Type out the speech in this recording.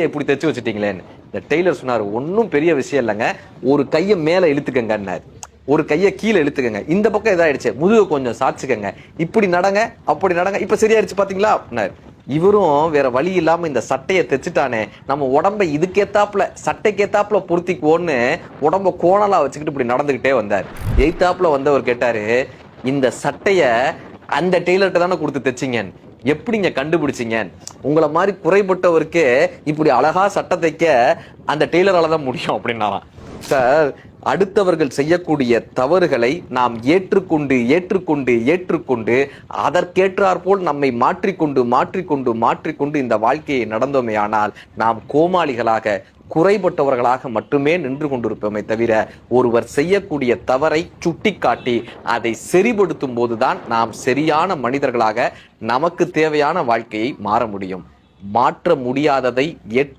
இப்படி தைச்சு வச்சுட்டீங்களேன்னு. இந்த டெய்லர் சொன்னாரு, ஒன்னும் பெரிய விஷயம் இல்லைங்க, ஒரு கையை மேல இழுத்துக்கங்கன்னாரு, ஒரு கையை கீழே இழுத்துக்கங்க, இந்த பக்கம் இதாயிடுச்சு முதுகு கொஞ்சம் சாச்சுக்கங்க, இப்படி நடங்க அப்படி நடங்க, இப்ப சரியாயிடுச்சு பாத்தீங்களா அப்படின்னாரு. இவரும் வேற வழி இல்லாம இந்த சட்டையை தைச்சுட்டானே, நம்ம உடம்ப இதுக்கேத்தாப்புல சட்டைக்கேத்தாப்புல பொருத்திக்குவோன்னு உடம்ப கோணலா வச்சுக்கிட்டு இப்படி நடந்துகிட்டே வந்தார். எய்தாப்புல வந்தவர் கேட்டாரு, இந்த சட்டைய அந்த டெய்லர்கிட்ட தானே கொடுத்து தைச்சிங்கன்னு, எப்படிங்க கண்டுபிடிச்சிங்க? உங்களை மாதிரி குறைபட்டவருக்கு இப்படி அழகா சட்டை தைக்க அந்த டெய்லரால தான் முடியும் அப்படின்னாலாம். சார், அடுத்தவர்கள் செய்யக்கூடிய தவறுகளை நாம் ஏற்றுக்கொண்டு ஏற்றுக்கொண்டு ஏற்றுக்கொண்டு அதற்கேற்றாற்போல் நம்மை மாற்றிக்கொண்டு இந்த வாழ்க்கையை நடந்தோமே ஆனால் நாம் கோமாளிகளாக குறைபட்டவர்களாக மட்டுமே நின்று கொண்டிருப்போமே தவிர, ஒருவர் செய்யக்கூடிய தவறை சுட்டிக்காட்டி அதை சரிபடுத்தும் போதுதான் நாம் சரியான மனிதர்களாக நமக்கு தேவையான வாழ்க்கையை மாற முடியும். மாற்ற முடியாததை